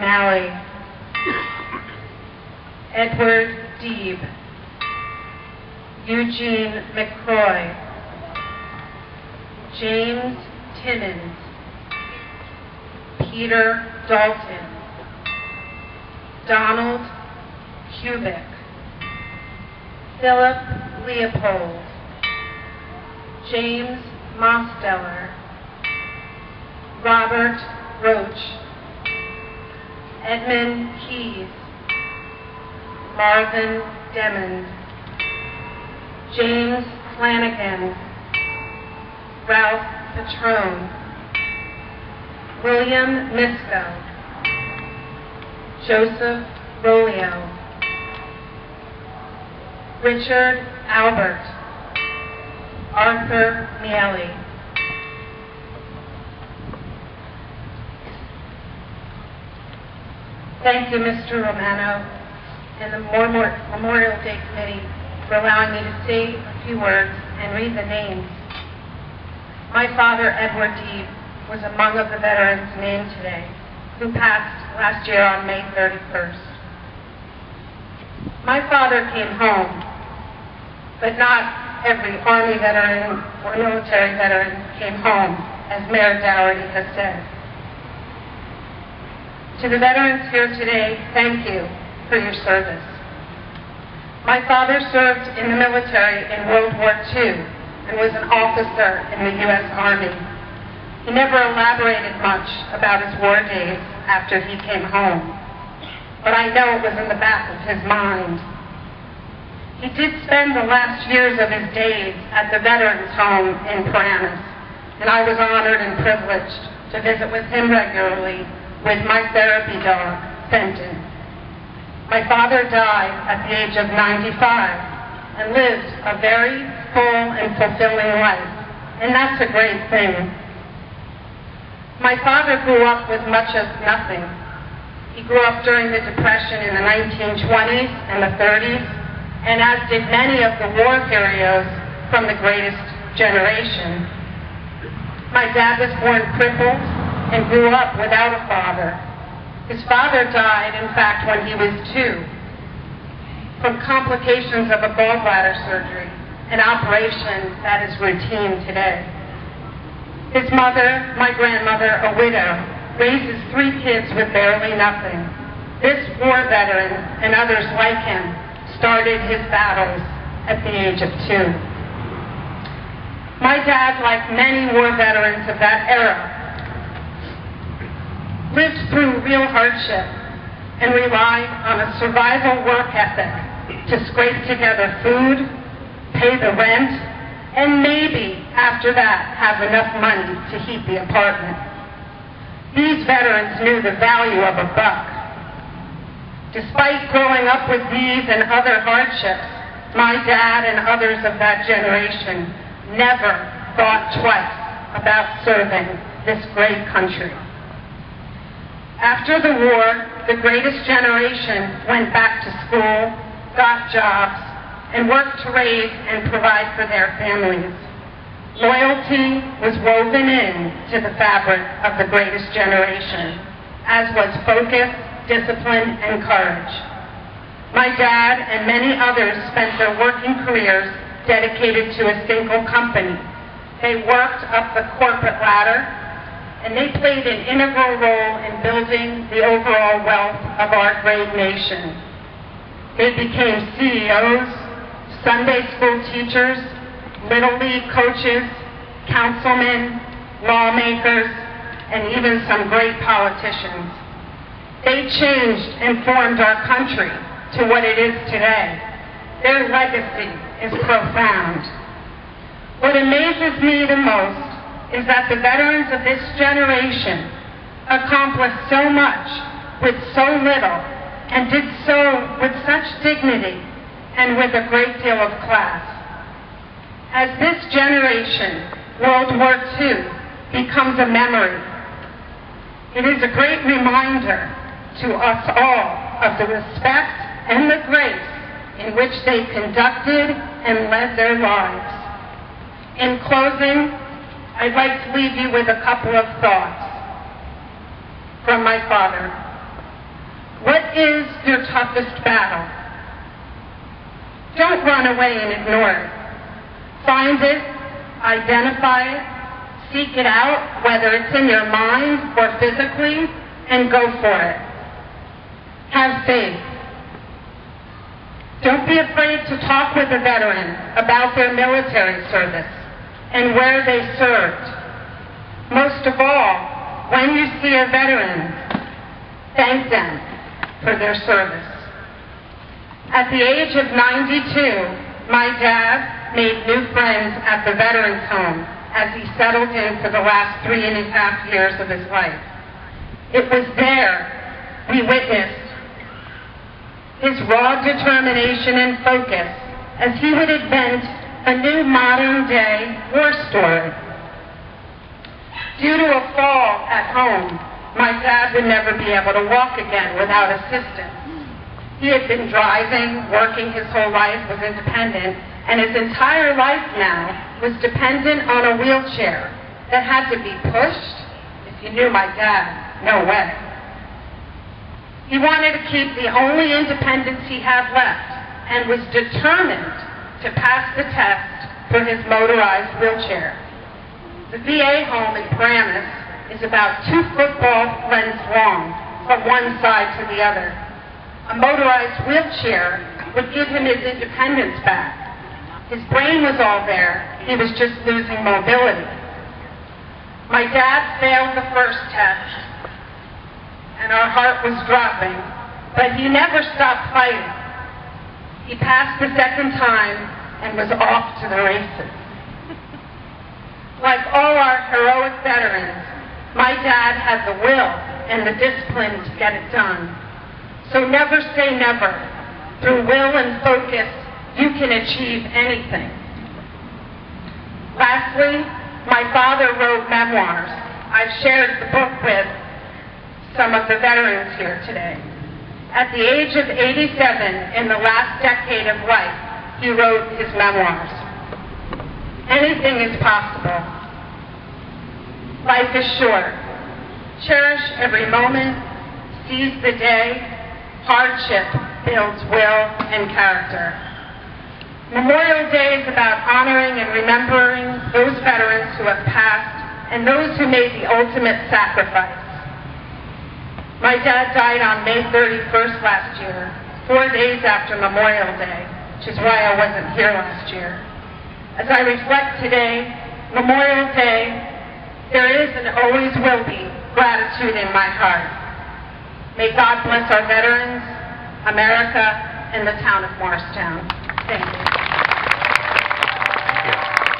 O'Malley, Edward Deeb, Eugene McCroy, James Timmons, Peter Dalton, Donald Kubik, Philip Leopold, James Mosteller, Robert Roach, Edmund Keyes, Marvin Demond, James Flanagan, Ralph Patrone, William Misko, Joseph Rolio, Richard Albert, Arthur Miele. Thank you, Mr. Romano and the Memorial Day Committee for allowing me to say a few words and read the names. My father, Edward Deeb, was among of the veterans named today, who passed last year on May 31st. My father came home, but not every Army veteran or military veteran came home, as Mayor Dougherty has said. To the veterans here today, thank you for your service. My father served in the military in World War II and was an officer in the U.S. Army. He never elaborated much about his war days after he came home, but I know it was in the back of his mind. He did spend the last years of his days at the Veterans Home in Paramus, and I was honored and privileged to visit with him regularly with my therapy dog, Fenton. My father died at the age of 95 and lived a very full and fulfilling life, and that's a great thing. My father grew up with much of nothing. He grew up during the Depression in the 1920s and the 30s, and as did many of the war heroes from the greatest generation. My dad was born crippled and grew up without a father. His father died, in fact, when he was 2, from complications of a gallbladder surgery, an operation that is routine today. His mother, my grandmother, a widow, raises 3 kids with barely nothing. This war veteran and others like him started his battles at the age of 2. My dad, like many war veterans of that era, lived through real hardship and relied on a survival work ethic to scrape together food, pay the rent, and maybe, after that, have enough money to heat the apartment. These veterans knew the value of a buck. Despite growing up with these and other hardships, my dad and others of that generation never thought twice about serving this great country. After the war, the greatest generation went back to school, got jobs, and worked to raise and provide for their families. Loyalty was woven into the fabric of the greatest generation, as was focus, discipline, and courage. My dad and many others spent their working careers dedicated to a single company. They worked up the corporate ladder, and they played an integral role in building the overall wealth of our great nation. They became CEOs, Sunday school teachers, Little League coaches, councilmen, lawmakers, and even some great politicians. They changed and formed our country to what it is today. Their legacy is profound. What amazes me the most is that the veterans of this generation accomplished so much with so little and did so with such dignity and with a great deal of class. As this generation, World War II, becomes a memory, it is a great reminder to us all of the respect and the grace in which they conducted and led their lives. In closing, I'd like to leave you with a couple of thoughts from my father. What is your toughest battle? Don't run away and ignore it. Find it, identify it, seek it out, whether it's in your mind or physically, and go for it. Have faith. Don't be afraid to talk with a veteran about their military service and where they served. Most of all, when you see a veteran, thank them for their service. At the age of 92, my dad made new friends at the Veterans Home as he settled in for the last 3.5 years of his life. It was there we witnessed his raw determination and focus as he would invent a new modern-day war story. Due to a fall at home, my dad would never be able to walk again without assistance. He had been driving, working his whole life, was independent, and his entire life now was dependent on a wheelchair that had to be pushed. If you knew my dad, no way. He wanted to keep the only independence he had left and was determined to pass the test for his motorized wheelchair. The VA home in Paramus is about 2 football lengths long from one side to the other. A motorized wheelchair would give him his independence back. His brain was all there, he was just losing mobility. My dad failed the first test, and our heart was dropping, but he never stopped fighting. He passed the second time and was off to the races. Like all our heroic veterans, my dad had the will and the discipline to get it done. So never say never. Through will and focus, you can achieve anything. Lastly, my father wrote memoirs. I've shared the book with some of the veterans here today. At the age of 87, in the last decade of life, he wrote his memoirs. Anything is possible. Life is short. Cherish every moment. Seize the day. Hardship builds will and character. Memorial Day is about honoring and remembering those veterans who have passed and those who made the ultimate sacrifice. My dad died on May 31st last year, 4 days after Memorial Day, which is why I wasn't here last year. As I reflect today, Memorial Day, there is and always will be gratitude in my heart. May God bless our veterans, America, and the town of Morristown. Thank you.